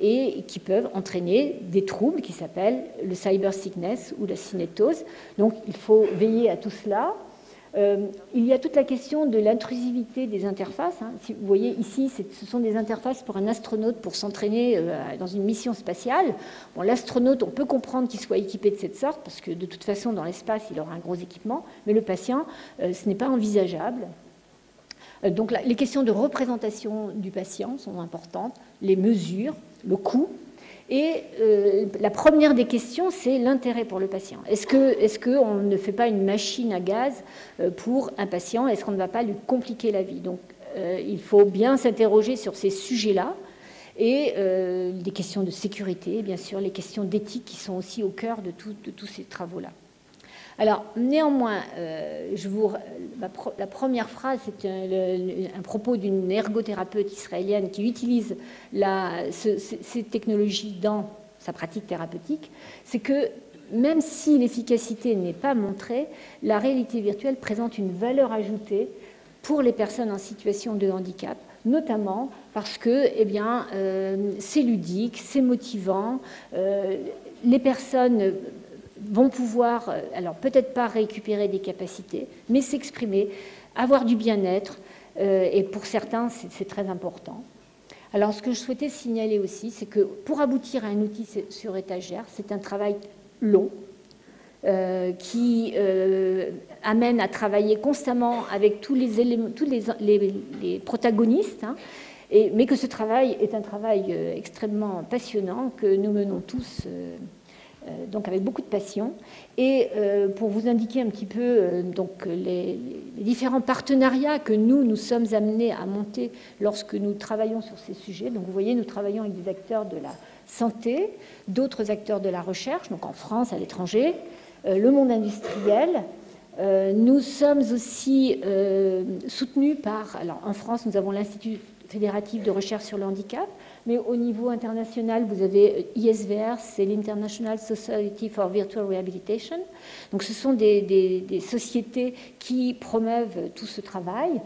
et qui peuvent entraîner des troubles qui s'appellent le cyber sickness ou la cinétose. Donc, il faut veiller à tout cela. Il y a toute la question de l'intrusivité des interfaces. Si vous voyez ici, ce sont des interfaces pour un astronaute pour s'entraîner dans une mission spatiale. Bon, l'astronaute, on peut comprendre qu'il soit équipé de cette sorte, parce que de toute façon, dans l'espace, il aura un gros équipement, mais le patient, ce n'est pas envisageable. Donc les questions de représentation du patient sont importantes, les mesures, le coût. Et la première des questions, c'est l'intérêt pour le patient. Est-ce qu'on ne fait pas une machine à gaz pour un patient? Est-ce qu'on ne va pas lui compliquer la vie? Donc, il faut bien s'interroger sur ces sujets-là. Et des questions de sécurité, bien sûr, les questions d'éthique qui sont aussi au cœur de tous ces travaux-là. Alors, néanmoins, la première phrase, c'est un propos d'une ergothérapeute israélienne qui utilise ces technologies dans sa pratique thérapeutique, c'est que même si l'efficacité n'est pas montrée, la réalité virtuelle présente une valeur ajoutée pour les personnes en situation de handicap, notamment parce que c'est ludique, c'est motivant, les personnes vont pouvoir, alors peut-être pas récupérer des capacités, mais s'exprimer, avoir du bien-être, et pour certains, c'est très important. Alors, ce que je souhaitais signaler aussi, c'est que pour aboutir à un outil sur étagère, c'est un travail long, qui amène à travailler constamment avec tous les éléments, tous les protagonistes, hein, mais que ce travail est un travail extrêmement passionnant que nous menons tous donc avec beaucoup de passion. Et pour vous indiquer un petit peu donc les différents partenariats que nous sommes amenés à monter lorsque nous travaillons sur ces sujets. Donc vous voyez, nous travaillons avec des acteurs de la santé, d'autres acteurs de la recherche, donc en France, à l'étranger, le monde industriel. Nous sommes aussi soutenus par, alors en France, nous avons l'Institut fédératif de recherche sur le handicap, mais au niveau international, vous avez ISVR, c'est l'International Society for Virtual Rehabilitation. Donc ce sont des sociétés qui promeuvent tout ce travail.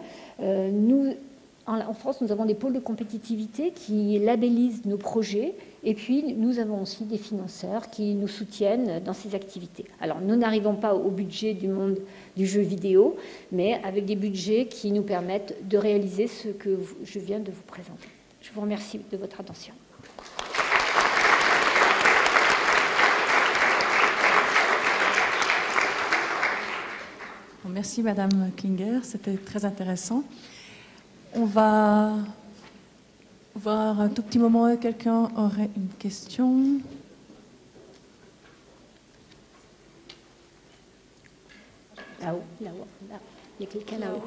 En France, nous avons des pôles de compétitivité qui labellisent nos projets, et puis nous avons aussi des financeurs qui nous soutiennent dans ces activités. Alors nous n'arrivons pas au budget du monde du jeu vidéo, mais avec des budgets qui nous permettent de réaliser ce que je viens de vous présenter. Je vous remercie de votre attention. Merci Madame Klinger, c'était très intéressant. On va voir un tout petit moment, quelqu'un aurait une question. Là-haut, là-haut, là. Il y a quelqu'un là-haut.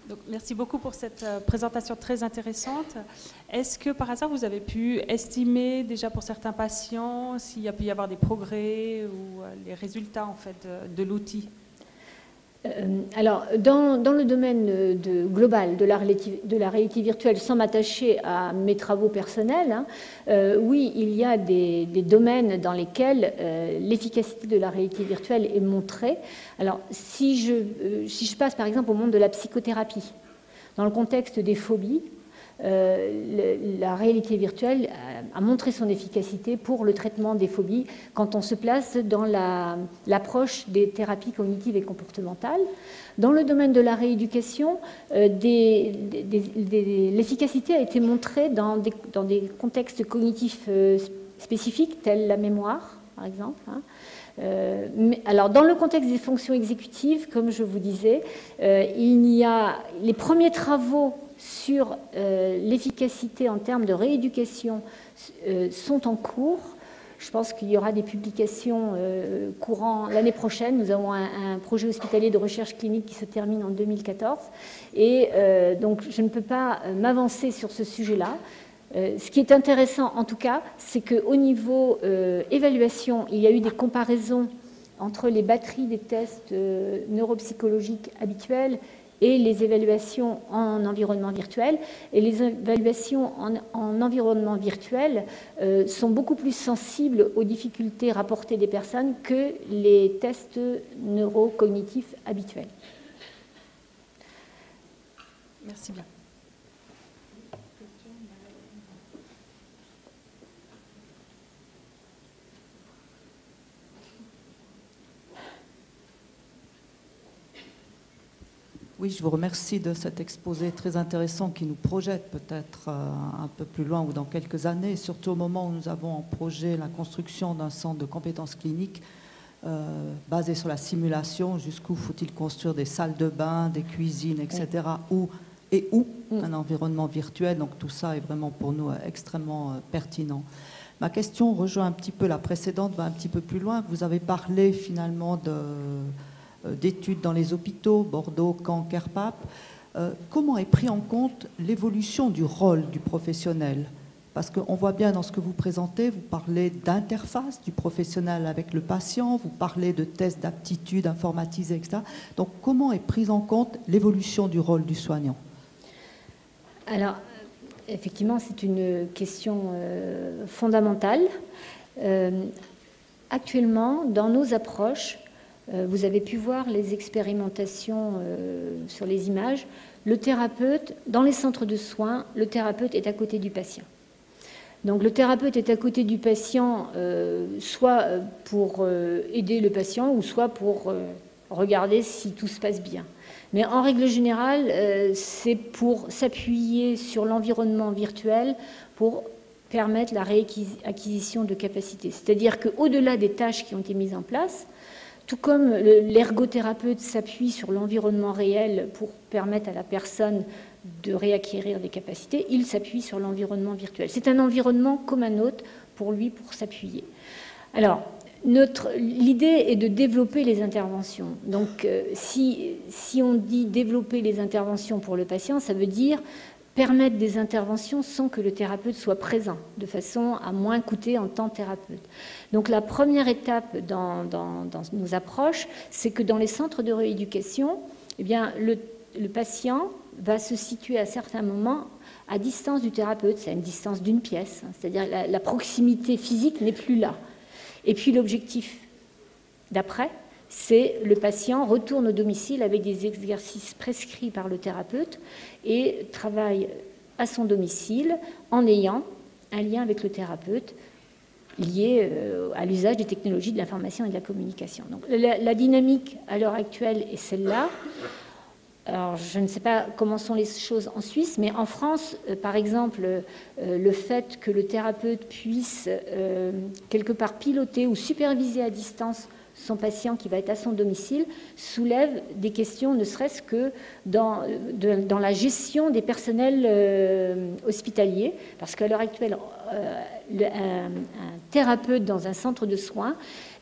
Donc, merci beaucoup pour cette présentation très intéressante. Est-ce que par hasard vous avez pu estimer déjà pour certains patients s'il y a pu y avoir des progrès ou les résultats en fait de l'outil? Alors, dans le domaine global de la réalité virtuelle, sans m'attacher à mes travaux personnels, hein, oui, il y a des domaines dans lesquels l'efficacité de la réalité virtuelle est montrée. Alors, si je passe par exemple au monde de la psychothérapie, dans le contexte des phobies, la réalité virtuelle a montré son efficacité pour le traitement des phobies quand on se place dans l'approche des thérapies cognitives et comportementales. Dans le domaine de la rééducation, l'efficacité a été montrée dans des contextes cognitifs spécifiques, tels la mémoire, par exemple. Hein. Alors, dans le contexte des fonctions exécutives, comme je vous disais, il y a les premiers travaux sur l'efficacité en termes de rééducation sont en cours. Je pense qu'il y aura des publications courant l'année prochaine. Nous avons un projet hospitalier de recherche clinique qui se termine en 2014. Et donc, je ne peux pas m'avancer sur ce sujet-là. Ce qui est intéressant, en tout cas, c'est qu'au niveau évaluation, il y a eu des comparaisons entre les batteries des tests neuropsychologiques habituels et les évaluations en environnement virtuel. Et les évaluations en environnement virtuel sont beaucoup plus sensibles aux difficultés rapportées des personnes que les tests neurocognitifs habituels. Merci bien. Oui, je vous remercie de cet exposé très intéressant qui nous projette peut-être un peu plus loin ou dans quelques années, surtout au moment où nous avons en projet la construction d'un centre de compétences cliniques basé sur la simulation. Jusqu'où faut-il construire des salles de bain, des cuisines, etc. Où un environnement virtuel. Donc tout ça est vraiment pour nous extrêmement pertinent. Ma question rejoint un petit peu la précédente, va un petit peu plus loin. Vous avez parlé finalement d'études dans les hôpitaux, Bordeaux, Caen, Kerpap. Comment est pris en compte l'évolution du rôle du professionnel Parce qu'on voit bien dans ce que vous présentez, vous parlez d'interface du professionnel avec le patient, vous parlez de tests d'aptitude informatisés, etc. Donc comment est prise en compte l'évolution du rôle du soignant? Alors, effectivement, c'est une question fondamentale. Actuellement, dans nos approches, vous avez pu voir les expérimentations sur les images. Le thérapeute, dans les centres de soins, le thérapeute est à côté du patient. Donc le thérapeute est à côté du patient, soit pour aider le patient, ou soit pour regarder si tout se passe bien. Mais en règle générale, c'est pour s'appuyer sur l'environnement virtuel pour permettre la réacquisition de capacités. C'est-à-dire qu'au-delà des tâches qui ont été mises en place, tout comme l'ergothérapeute s'appuie sur l'environnement réel pour permettre à la personne de réacquérir des capacités, il s'appuie sur l'environnement virtuel. C'est un environnement comme un autre pour lui, pour s'appuyer. Alors, l'idée est de développer les interventions. Donc, si on dit développer les interventions pour le patient, ça veut dire permettre des interventions sans que le thérapeute soit présent, de façon à moins coûter en temps thérapeute. Donc la première étape dans nos approches, c'est que dans les centres de rééducation, eh bien, le patient va se situer à certains moments à distance du thérapeute, c'est à une distance d'une pièce, c'est-à-dire la proximité physique n'est plus là. Et puis l'objectif d'après, c'est le patient retourne au domicile avec des exercices prescrits par le thérapeute et travaille à son domicile en ayant un lien avec le thérapeute lié à l'usage des technologies de l'information et de la communication. Donc la dynamique à l'heure actuelle est celle-là. Alors, je ne sais pas comment sont les choses en Suisse, mais en France, par exemple, le fait que le thérapeute puisse quelque part piloter ou superviser à distance son patient qui va être à son domicile soulève des questions, ne serait-ce que dans la gestion des personnels hospitaliers, parce qu'à l'heure actuelle, un thérapeute dans un centre de soins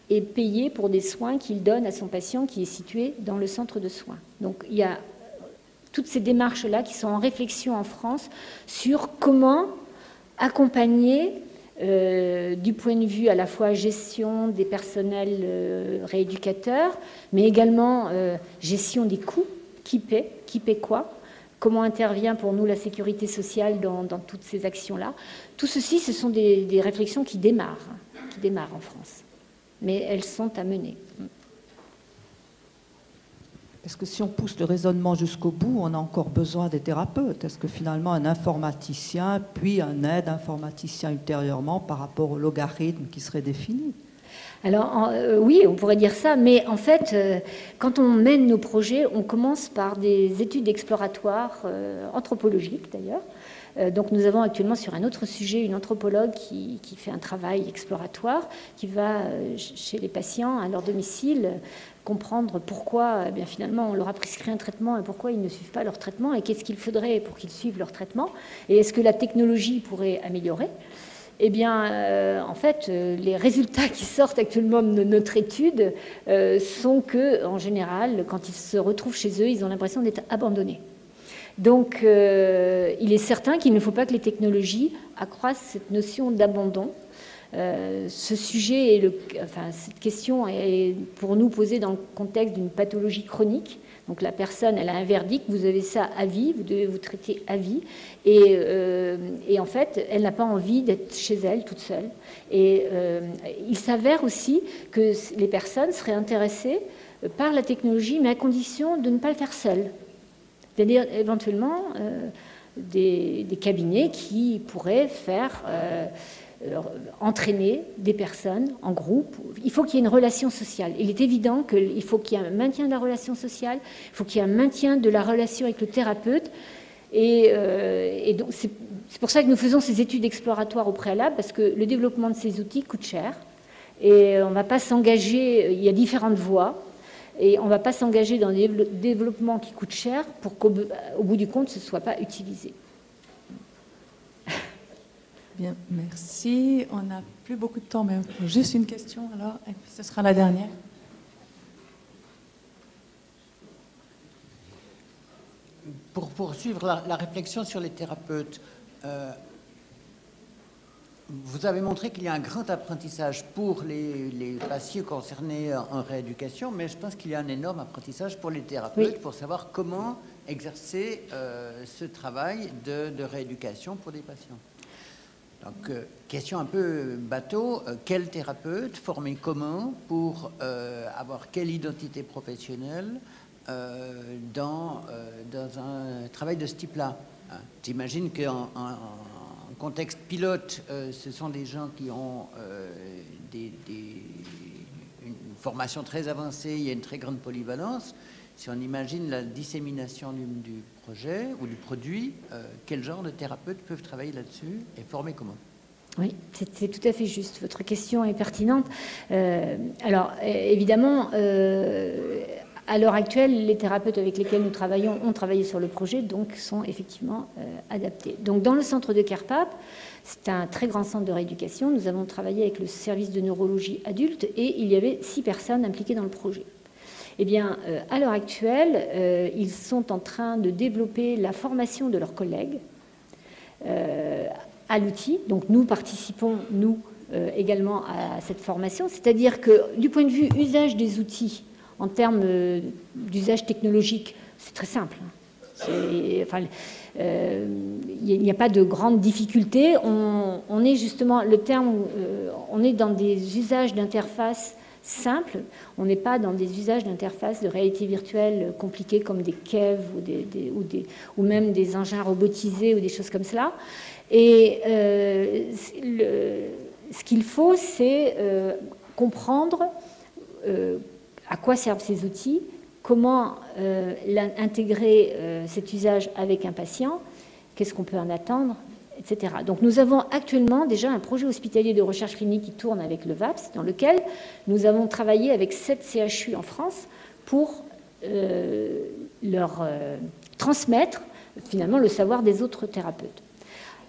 est payé pour des soins qu'il donne à son patient qui est situé dans le centre de soins. Donc il y a toutes ces démarches-là qui sont en réflexion en France sur comment accompagner du point de vue à la fois gestion des personnels rééducateurs, mais également gestion des coûts, qui paie quoi, comment intervient pour nous la sécurité sociale dans toutes ces actions-là. Tout ceci, ce sont des réflexions qui démarrent en France, mais elles sont à mener. Est-ce que si on pousse le raisonnement jusqu'au bout, on a encore besoin des thérapeutes? Est-ce que finalement un informaticien, puis un aide informaticien ultérieurement par rapport au logarithme qui serait défini? Alors oui, on pourrait dire ça, mais en fait, quand on mène nos projets, on commence par des études exploratoires, anthropologiques d'ailleurs. Donc nous avons actuellement sur un autre sujet une anthropologue qui fait un travail exploratoire, qui va chez les patients à leur domicile comprendre pourquoi eh bien, finalement on leur a prescrit un traitement et pourquoi ils ne suivent pas leur traitement et qu'est-ce qu'il faudrait pour qu'ils suivent leur traitement et est-ce que la technologie pourrait améliorer. Eh bien, en fait, les résultats qui sortent actuellement de notre étude sont que, en général, quand ils se retrouvent chez eux, ils ont l'impression d'être abandonnés. Donc, il est certain qu'il ne faut pas que les technologies accroissent cette notion d'abandon. Ce sujet, cette question est pour nous posée dans le contexte d'une pathologie chronique. Donc la personne, elle a un verdict, vous avez ça à vie, vous devez vous traiter à vie. Et en fait, elle n'a pas envie d'être chez elle toute seule. Et il s'avère aussi que les personnes seraient intéressées par la technologie, mais à condition de ne pas le faire seule. C'est-à-dire éventuellement des cabinets qui pourraient faire entraîner des personnes en groupe. Il faut qu'il y ait une relation sociale. Il est évident qu'il faut qu'il y ait un maintien de la relation sociale, il faut qu'il y ait un maintien de la relation avec le thérapeute. Et donc c'est pour ça que nous faisons ces études exploratoires au préalable, parce que le développement de ces outils coûte cher. Et on ne va pas s'engager, il y a différentes voies, et on ne va pas s'engager dans des développements qui coûtent cher pour qu'au bout du compte, ce ne soit pas utilisé. Bien, merci. On n'a plus beaucoup de temps, mais juste une question alors, et puis ce sera la dernière. Pour poursuivre la réflexion sur les thérapeutes, vous avez montré qu'il y a un grand apprentissage pour les patients concernés en rééducation, mais je pense qu'il y a un énorme apprentissage pour les thérapeutes pour savoir comment exercer ce travail de rééducation pour des patients. Donc, question un peu bateau, quel thérapeute, formé comment, pour avoir quelle identité professionnelle dans un travail de ce type-là. J'imagine qu'en contexte pilote, ce sont des gens qui ont une formation très avancée, il y a une très grande polyvalence. Si on imagine la dissémination du projet ou du produit, quel genre de thérapeutes peuvent travailler là-dessus et former comment? Oui, c'est tout à fait juste. Votre question est pertinente. Alors, évidemment, à l'heure actuelle, les thérapeutes avec lesquels nous travaillons ont travaillé sur le projet, donc sont effectivement adaptés. Donc, dans le centre de Kerpap, c'est un très grand centre de rééducation. Nous avons travaillé avec le service de neurologie adulte et il y avait 6 personnes impliquées dans le projet. Eh bien, à l'heure actuelle, ils sont en train de développer la formation de leurs collègues à l'outil. Donc, nous participons, nous, également à cette formation. C'est-à-dire que, du point de vue usage des outils, en termes d'usage technologique, c'est très simple. Il n'y a pas de grandes difficultés. On est justement, le terme, on est dans des usages d'interface simples. On n'est pas dans des usages d'interface de réalité virtuelle compliqués comme des kev ou même des engins robotisés ou des choses comme cela. Et ce qu'il faut, c'est comprendre à quoi servent ces outils, comment intégrer cet usage avec un patient, qu'est-ce qu'on peut en attendre, etc. Donc nous avons actuellement déjà un projet hospitalier de recherche clinique qui tourne avec le VAPS, dans lequel nous avons travaillé avec 7 CHU en France pour leur transmettre finalement le savoir des autres thérapeutes.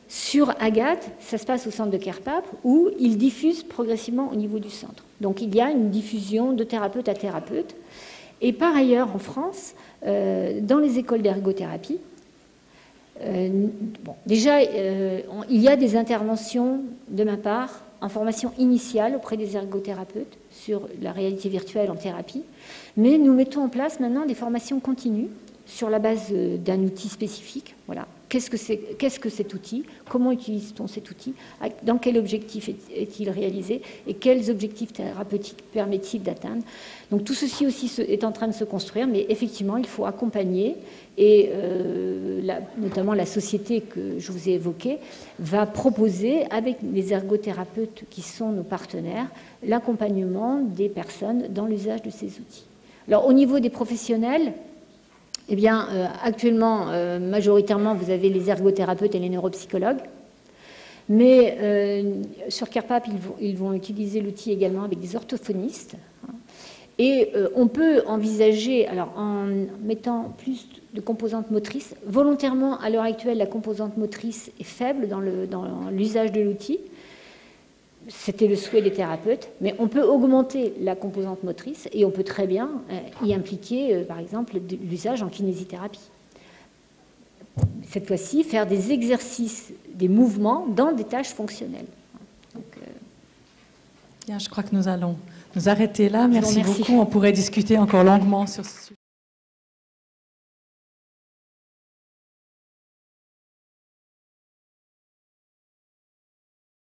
Sur Agathe, ça se passe au centre de Kerpap où ils diffusent progressivement au niveau du centre. Donc il y a une diffusion de thérapeute à thérapeute. Et par ailleurs, en France, dans les écoles d'ergothérapie, déjà, il y a des interventions de ma part en formation initiale auprès des ergothérapeutes sur la réalité virtuelle en thérapie, mais nous mettons en place maintenant des formations continues sur la base d'un outil spécifique. Voilà. Qu'est-ce que cet outil? Comment utilise-t-on cet outil? Dans quel objectif est-il réalisé? Et quels objectifs thérapeutiques permet-il d'atteindre? Donc tout ceci aussi est en train de se construire, mais effectivement, il faut accompagner. Et notamment la société que je vous ai évoquée va proposer, avec les ergothérapeutes qui sont nos partenaires, l'accompagnement des personnes dans l'usage de ces outils. Alors au niveau des professionnels, eh bien, actuellement, majoritairement, vous avez les ergothérapeutes et les neuropsychologues. Mais sur Kerpap, ils vont utiliser l'outil également avec des orthophonistes. Et on peut envisager, alors en mettant plus de composantes motrices, volontairement, à l'heure actuelle, la composante motrice est faible dans l'usage de l'outil. C'était le souhait des thérapeutes, mais on peut augmenter la composante motrice et on peut très bien y impliquer, par exemple, l'usage en kinésithérapie. Cette fois-ci, faire des exercices, des mouvements dans des tâches fonctionnelles. Donc, bien, je crois que nous allons nous arrêter là. Merci beaucoup. On pourrait discuter encore longuement sur ce sujet.